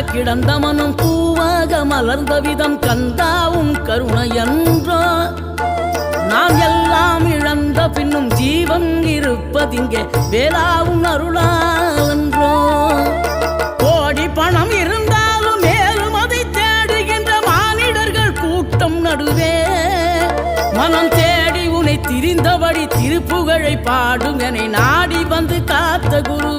கிடந்த மனம் பூவாக மலர்ந்த விதம் கந்தாவும் கருணையன்றோ நாம் எல்லாம் இழந்த பின்னும் ஜீவன் இருப்பதிங்கே வேளாவும் அருளாவென்றோ கோடி பணம் இருந்தாலும் மேலும் அதை தேடுகின்ற மானிடர்கள் கூட்டம் நடுவே மனம் தேடி உனை திரிந்தபடி திருப்புகழை பாடும் என நாடி வந்து காத்த குரு